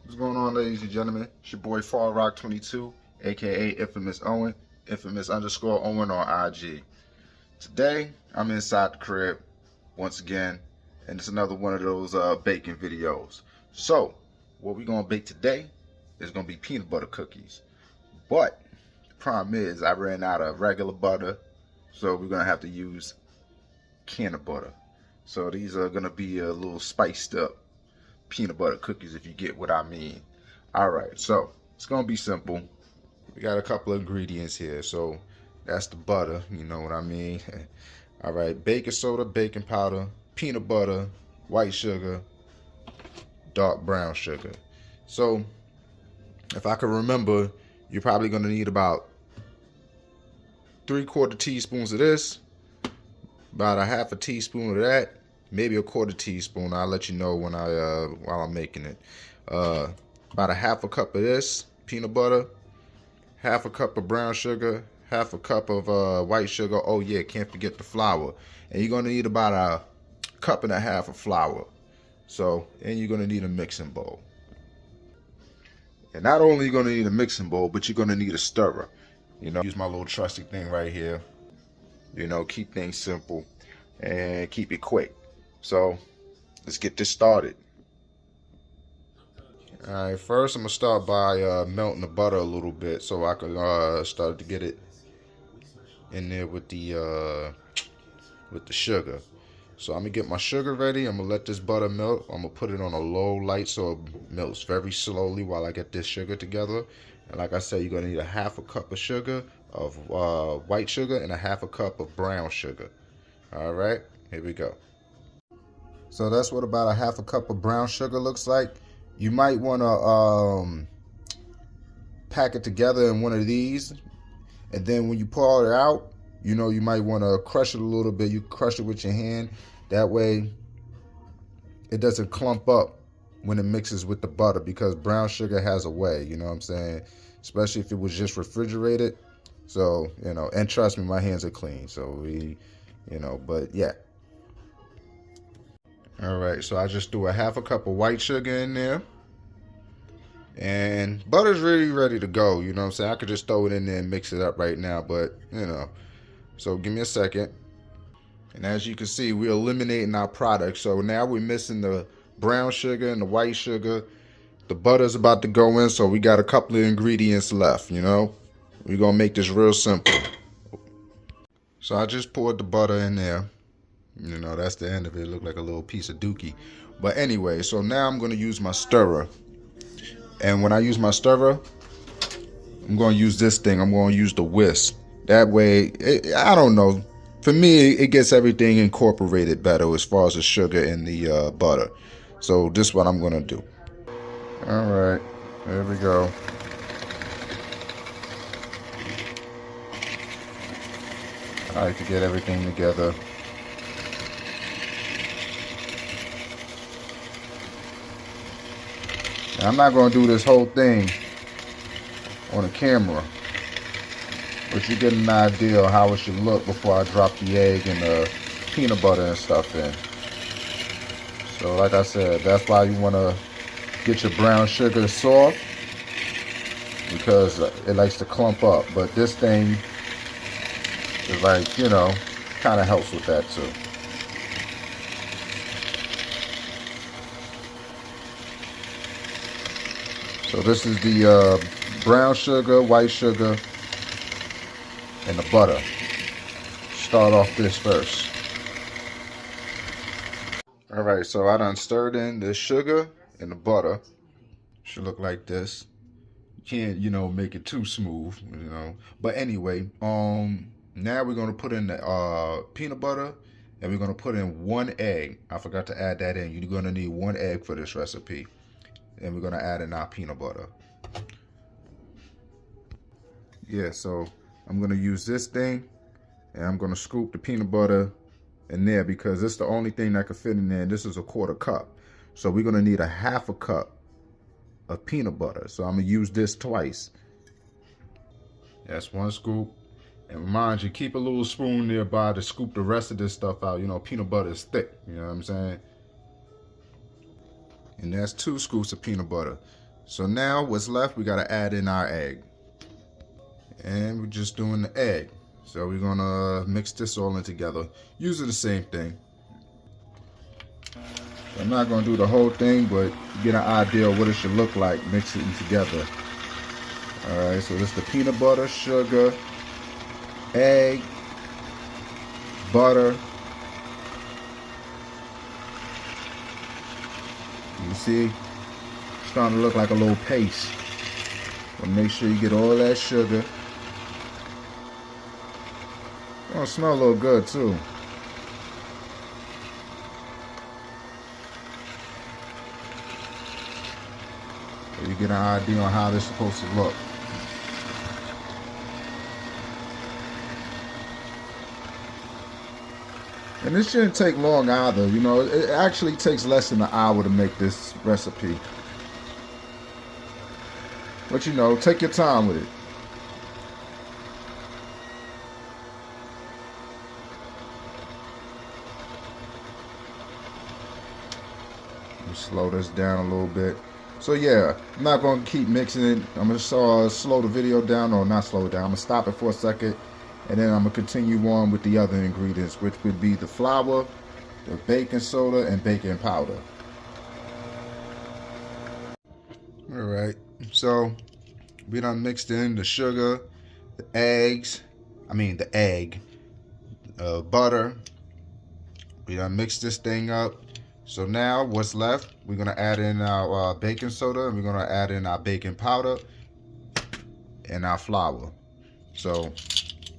What's going on, ladies and gentlemen? It's your boy Fall Rock 22, aka Infamous Owen, infamous_Owen on IG. Today, I'm inside the crib once again, and it's another one of those baking videos. So, what we're gonna bake today is gonna be peanut butter cookies. But the problem is, I ran out of regular butter, so we're gonna have to use can of butter. So these are gonna be a little spiced up peanut butter cookies, if you get what I mean. Alright, so it's gonna be simple. We got a couple of ingredients here. So that's the butter, you know what I mean. Alright, baking soda, baking powder, peanut butter, white sugar, dark brown sugar. So if I can remember, you're probably gonna need about 3/4 teaspoons of this, about a half a teaspoon of that, maybe a 1/4 teaspoon. I'll let you know when while I'm making it. About a half a cup of this peanut butter, half a cup of brown sugar, half a cup of white sugar. Oh yeah, can't forget the flour. And you're gonna need about a cup and a half of flour. So, and you're gonna need a mixing bowl. And not only are you gonna need a mixing bowl, but you're gonna need a stirrer. You know, use my little trusty thing right here. You know, keep things simple and keep it quick. So let's get this started. Alright, first I'm gonna start by melting the butter a little bit so I can start to get it in there with the sugar. So I'm gonna get my sugar ready. I'm gonna let this butter melt. I'm gonna put it on a low light so it melts very slowly while I get this sugar together. And like I said, you're gonna need a half a cup of sugar of white sugar and a half a cup of brown sugar. All right, here we go. So that's what about a half a cup of brown sugar looks like. You might want to pack it together in one of these, and then when you pour it out, you know, you might want to crush it a little bit. You crush it with your hand. That way it doesn't clump up when it mixes with the butter, because brown sugar has a way, you know what I'm saying? Especially if it was just refrigerated. So, you know, and trust me, my hands are clean. So but yeah. All right, so I just threw a half a cup of white sugar in there. And butter's really ready to go, you know what I'm saying? I could just throw it in there and mix it up right now, but, you know. So give me a second. And as you can see, we're eliminating our product. So now we're missing the brown sugar and the white sugar. The butter's about to go in, so we got a couple of ingredients left, you know. We're going to make this real simple. So I just poured the butter in there. You know, that's the end of it. It looked like a little piece of dookie. But anyway, so now I'm going to use my stirrer. And when I use my stirrer, I'm going to use this thing. I'm going to use the whisk. That way, I don't know. For me, it gets everything incorporated better as far as the sugar and the butter. So this is what I'm going to do. All right, there we go. I like to get everything together. Now, I'm not going to do this whole thing on a camera, but you get an idea of how it should look before I drop the egg and the peanut butter and stuff in. So like I said, that's why you want to get your brown sugar soft, because it likes to clump up. But this thing is like, you know, kind of helps with that too. So this is the brown sugar, white sugar, and the butter. Start off this first. All right, so I done stirred in the sugar and the butter. Should look like this. You can't, you know, make it too smooth, you know. But anyway, now we're gonna put in the peanut butter, and we're gonna put in 1 egg. I forgot to add that in. You're gonna need 1 egg for this recipe. And we're gonna add in our peanut butter. Yeah, so I'm gonna use this thing, and I'm gonna scoop the peanut butter in there because it's the only thing that can fit in there. And this is a 1/4 cup. So we're gonna need a half a cup of peanut butter. So I'm gonna use this twice. That's 1 scoop. And mind you, keep a little spoon nearby to scoop the rest of this stuff out. You know, peanut butter is thick, you know what I'm saying? And that's 2 scoops of peanut butter. So now what's left, we gotta add in our egg. And we're just doing the egg. So we're gonna mix this all in together using the same thing. I'm not gonna do the whole thing, but you get an idea of what it should look like mixing together. Alright, so this is the peanut butter, sugar, egg, butter. You see, it's starting to look like a little paste. But make sure you get all that sugar. It's gonna smell a little good too. So you get an idea on how this is supposed to look. And this shouldn't take long either, you know, it actually takes less than an hour to make this recipe. But you know, take your time with it. Slow this down a little bit. So yeah, I'm not going to keep mixing it. I'm going to slow the video down, or not slow it down. I'm going to stop it for a second, and then I'm going to continue on with the other ingredients, which would be the flour, the baking soda, and baking powder. Alright, so we done mixed in the sugar, the eggs, the egg, butter. We done mixed this thing up. So now what's left, we're going to add in our baking soda, and we're going to add in our baking powder and our flour. So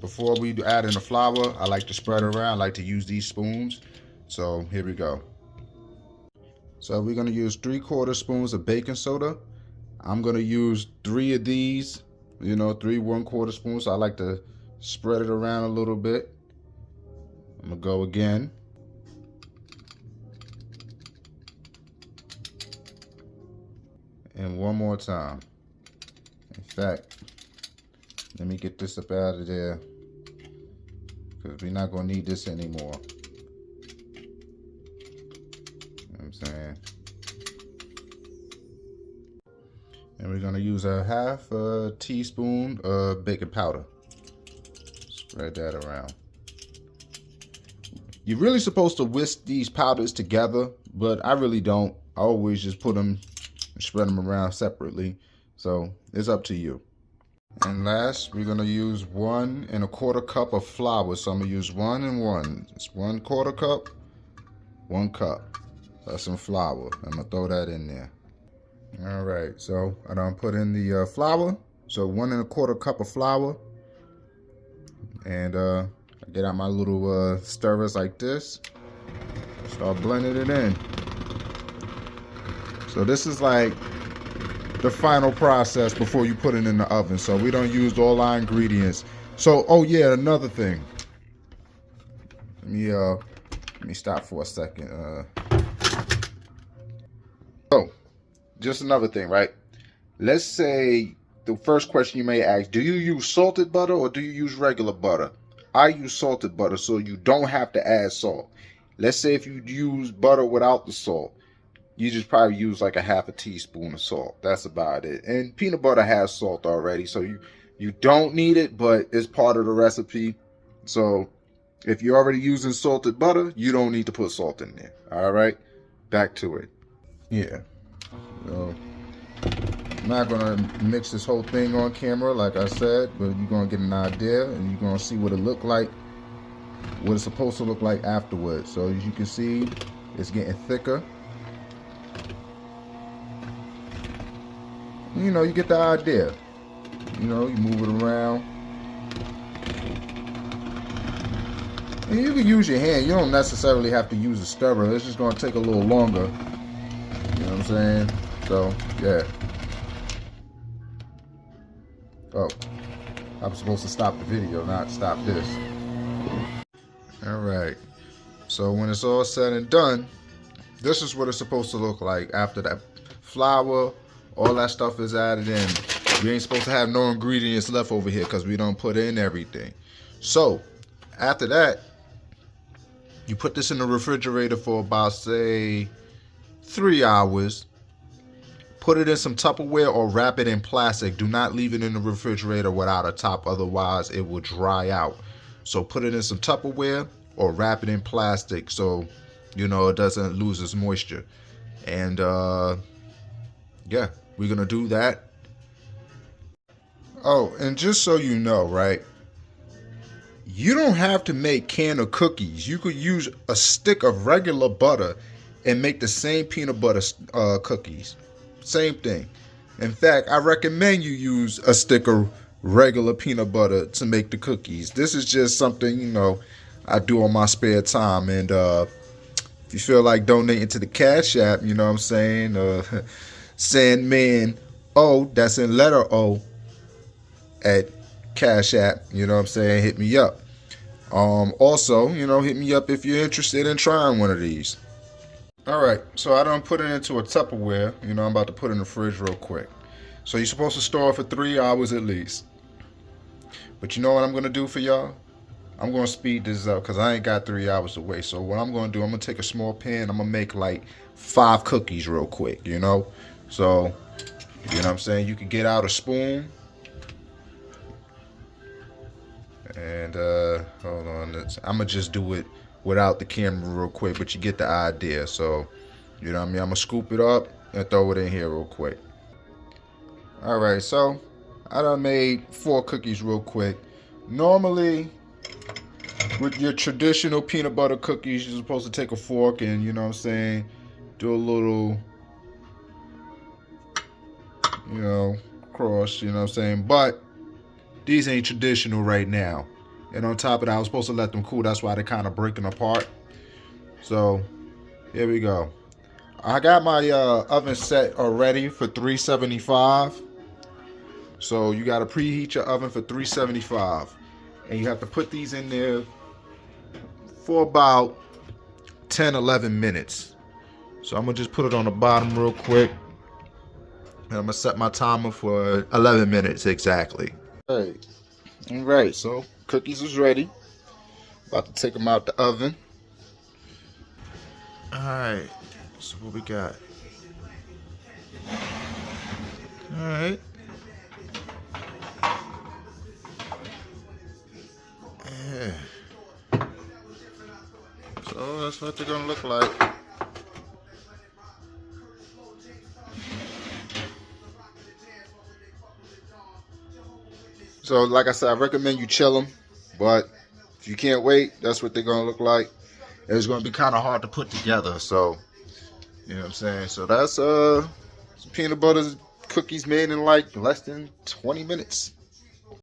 before we add in the flour, I like to spread it around. I like to use these spoons. So here we go. So we're going to use 3/4 spoons of baking soda. I'm going to use 3 of these, you know, 3 1/4 spoons. So I like to spread it around a little bit. I'm going to go again. And one more time. In fact, let me get this up out of there, because we're not going to need this anymore. You know what I'm saying? And we're going to use a 1/2 teaspoon of baking powder. Spread that around. You're really supposed to whisk these powders together, but I really don't. I always just put them and spread them around separately. So it's up to you. And last, we're going to use 1 1/4 cup of flour. So I'm going to use 1 and 1. It's 1/4 cup, 1 cup. That's some flour. I'm going to throw that in there. All right, so I done put in the flour. So 1 1/4 cup of flour. And I get out my little stirrers like this. Start blending it in. So this is like the final process before you put it in the oven. So we don't use all our ingredients. So, oh yeah, another thing. Let me stop for a second. So, just another thing, right? Let's say the first question you may ask, do you use salted butter or do you use regular butter? I use salted butter, so you don't have to add salt. Let's say if you use butter without the salt, you just probably use like a 1/2 teaspoon of salt. That's about it. And peanut butter has salt already, so you don't need it, but it's part of the recipe. So if you're already using salted butter, you don't need to put salt in there. All right, back to it. Yeah. So I'm not gonna mix this whole thing on camera, like I said, but you're gonna get an idea, and you're gonna see what it looked like, what it's supposed to look like afterwards. So as you can see, it's getting thicker. You know, you get the idea. You know, you move it around. And you can use your hand. You don't necessarily have to use a stirrer. It's just going to take a little longer. You know what I'm saying? So, yeah. Oh, I'm supposed to stop the video, not stop this. Alright. So when it's all said and done, this is what it's supposed to look like after that flour, all that stuff is added in. We ain't supposed to have no ingredients left over here because we don't put in everything. So after that, you put this in the refrigerator for about, say, 3 hours. Put it in some Tupperware or wrap it in plastic. Do not leave it in the refrigerator without a top, otherwise it will dry out. So put it in some Tupperware or wrap it in plastic so you know it doesn't lose its moisture. And yeah, we're gonna do that. Oh, and just so you know, right? You don't have to make can of cookies. You could use a stick of regular butter and make the same peanut butter cookies. Same thing. In fact, I recommend you use a stick of regular peanut butter to make the cookies. This is just something, you know, I do on my spare time. And if you feel like donating to the Cash App, you know what I'm saying? Sandman O, that's in letter O, at Cash App, you know what I'm saying? Hit me up. Also, you know, hit me up if you're interested in trying one of these. Alright, so I done put it into a Tupperware. You know, I'm about to put it in the fridge real quick. So you're supposed to store it for 3 hours at least. But you know what I'm going to do for y'all? I'm going to speed this up because I ain't got 3 hours to wait. So what I'm going to do, I'm going to take a small pan. I'm going to make like 5 cookies real quick, you know? So, you know what I'm saying? You can get out a spoon. And hold on, I'm gonna just do it without the camera real quick, but you get the idea. So, you know what I mean? I'm gonna scoop it up and throw it in here real quick. Alright, so I done made 4 cookies real quick. Normally, with your traditional peanut butter cookies, you're supposed to take a fork and, you know what I'm saying, do a little, you know, cross, you know what I'm saying? But these ain't traditional right now. And on top of that, I was supposed to let them cool. That's why they're kind of breaking apart. So, here we go. I got my oven set already for 375. So, you got to preheat your oven for 375. And you have to put these in there for about 10, 11 minutes. So, I'm going to just put it on the bottom real quick. And I'm going to set my timer for 11 minutes exactly. Alright, so cookies is ready. About to take them out the oven. Alright, so what we got? Alright. Yeah. So that's what they're gonna look like. So, like I said, I recommend you chill them. But if you can't wait, that's what they're going to look like. It's going to be kind of hard to put together. So, you know what I'm saying? So, that's some peanut butter cookies made in like less than 20 minutes.